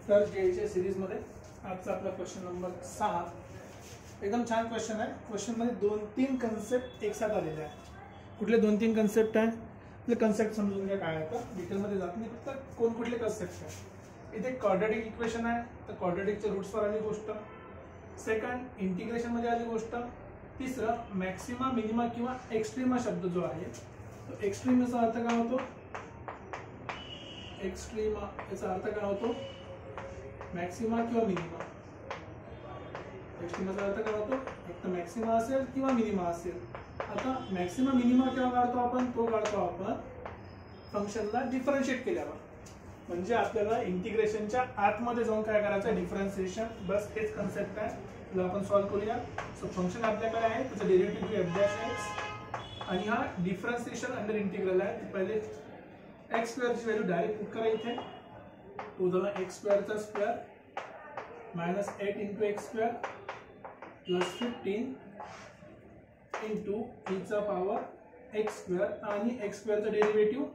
तर जेईच्या सिरीजमध्ये आजचा आपला क्वेश्चन नंबर 6 एकदम छान क्वेश्चन आहे. क्वेश्चनमध्ये 2-3 कन्सेप्ट एक साथ आलेले आहेत. कुठले 2-3 कन्सेप्ट आहे ते कन्सेप्ट समजून घ्या. काय आहे तर डिटेलमध्ये जात नाही, फक्त कुठले कन्सेप्ट आहे. इथे क्वाड्रॅटिक इक्वेशन आहे तर क्वाड्रॅटिकच्या रूट्सवर आली गोष्ट. सेकंड इंटिग्रेशनमध्ये आली गोष्ट. तिसरं मॅक्सिमा मिनिमा किंवा एक्स्ट्रीमा शब्द जो आहे तो एक्स्ट्रीमाचा अर्थ काय होतो. एक्स्ट्रीमा याचा अर्थ काय होतो मॅक्सिमा किंवा मिनिमा. एक्स्ट्रीमाचा अर्थ काय होतो एक तर मॅक्सिमा असेल किंवा मिनिमा असेल. आता मॅक्सिमा मिनिमा केव्हा काढतो आपण, तो काढतो आपण फंक्शनला डिफरन्शिएट केल्यावर. म्हणजे आपल्याला इंटिग्रेशनच्या आतमध्ये जाऊन काय करायचं डिफरन्शिएशन. बस हेच कन्सेप्ट आहे, त्याला आपण सॉल्व्ह करूया. सो फंक्शन आपल्याकडे आहे त्याचं डेरिव्हेटिव्ह f' आणि हा डिफरन्शिएशन अंडर इंटिग्रल आहे. पहिले एक्स स्क्वेअरची व्हॅल्यू डायरेक्ट पुट करा इथे. तो झाला एक्स स्क्वेअरचा square minus 8 into x square plus 15 into ईचा पॉवर एक्स स्क्वेअर आणि एक्स स्क्वेअरचा डेरिव्हेटिव्ह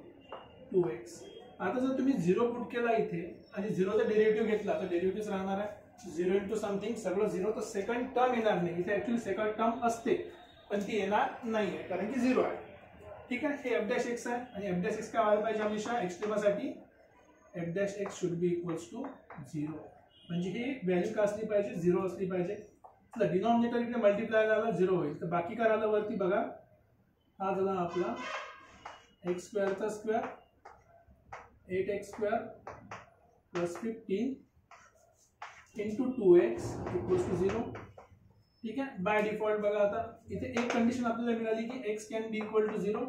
2x. आता जर तुम्ही 0 पुट केला इथे आणि 0चा डेरिव्हेटिव्ह घेतला तर डेरिव्हेटिव्ह राहणार आहे 0 इंटू समथिंग सगळं 0. तर सेकंड टर्म येणार नाही इथे. ऍक्च्युअली सेकंड टर्म असते पण ती येणार नाही आहे कारण की 0 आहे. ठीक आहे. हे f' आहे आणि f' काय व्हायला पाहिजे हमेशा एक्स्ट्रीमासाठी f' should be equals to 0. म्हणजे ही व्हॅल्यू का असली पाहिजे 0 असली पाहिजे. तर डिनॉमिनेटर इकडे मल्टिप्लाय झाला 0 होईल. तर बाकी काय राहिलं वरती बघा. हा झाला आपला एक्स स्क्वेअरचा square 8x square plus 15 into 2x equals to 0. ठीक आहे. बाय डिफॉल्ट बघा आता इथे एक कंडिशन आपल्याला मिळाली की x can be equal to 0.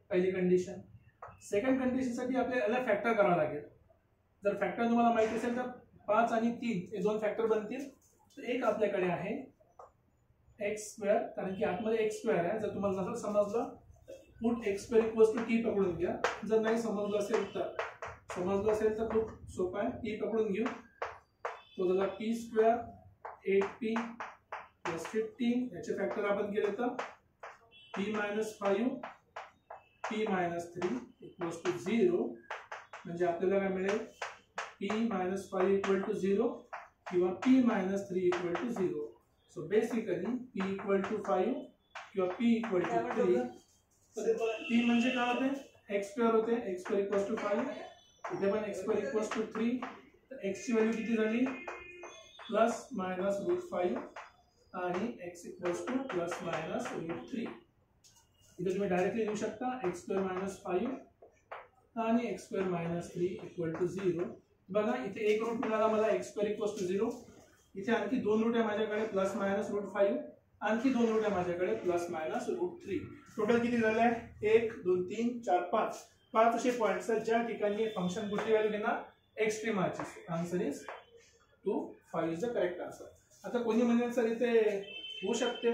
पहिली कंडिशन. सेकंड कंडिशनसाठी आपल्याला फॅक्टर करावं लागेल. जर फॅक्टर तुम्हाला माहिती असेल तर 5 आणि 3 हे दोन फॅक्टर बनतील. तर एक आपल्याकडे आहे एक्स स्क्वेअर कारण की आतमध्ये एक्स स्क्वेअर आहे. जर तुम्हाला नसेल समजलं put x square equals to t पकडून घ्या. जर नाही समजलं असेल तर खूप सोपं आहे. टी पकडून घेऊ. तो झाला पी स्क्वेअर 8p प्लस 15. याचे फॅक्टर आपण केले तर p minus 5 p minus 3 equals to 0. म्हणजे आपल्याला काय मिळेल p मायनस 5 इक्वल टू 0 किंवा p minus 3 equal to 0. So basically p equal to 5 किंवा p इक्वल टू 3. p म्हणजे काय होते एक्स स्क्वेअर होते. X square equals to 5. इथे पण एक्स स्क्वेअर इक्वल्स टू 3. तर x ची व्हॅल्यू किती झाली प्लस मायनस √5 आणि x equals two plus minus √3. इथे तुम्ही डायरेक्टली लिहू शकता एक्स स्क्वेअर मायनस 5 आणि x square minus 3 equal to 0. बघा इथे एक रूट मिळाला मला एक्स स्क्वेअर इक्वल्स टू 0. इथे आणखी दोन रूट आहे माझ्याकडे प्लस मायनस √5. आणखी दोन रूट आहे माझ्याकडे प्लस मायनस √3. टोटल किती झालं आहे 1 2 3 4 5. 5 असे पॉईंट्स आहेत ज्या ठिकाणी फंक्शन कुठली व्हॅल्यू घेणार एक्स्ट्रीमाची. Answer is 2 5 is the correct answer. आता कोणी म्हणेल सर इथे होऊ शकते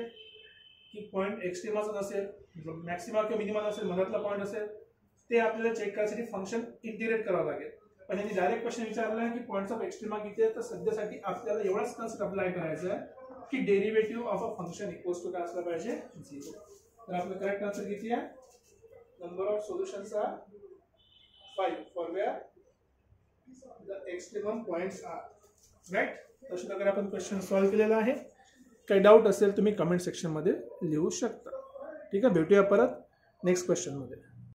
की पॉईंट एक्स्ट्रीमाचा नसेल मॅक्सिमा किंवा मिनिमा नसेल मधातला पॉईंट असेल. ते आपल्याला चेक करायसाठी फंक्शन इंटिग्रेट करावं लागेल. पण यांनी डायरेक्ट क्वेश्चन विचारला आहे की पॉईंट्स ऑफ एक्स्ट्रीमा किती आहे. तर सध्यासाठी आपल्याला एवढाच कन्सेप्ट अप्लाय करायचा आहे की derivative of a function equals to काय असला पाहिजे 0. तर आपलं करेक्ट आन्सर किती आहे number of solutions are 5 for where the extremum points are. Right. तशा प्रकारे आपण क्वेश्चन सॉल्व्ह केलेला आहे. काही डाऊट असेल तुम्ही कमेंट सेक्शनमध्ये लिहू शकता. ठीक आहे. भेटूया परत नेक्स्ट क्वेश्चनमध्ये.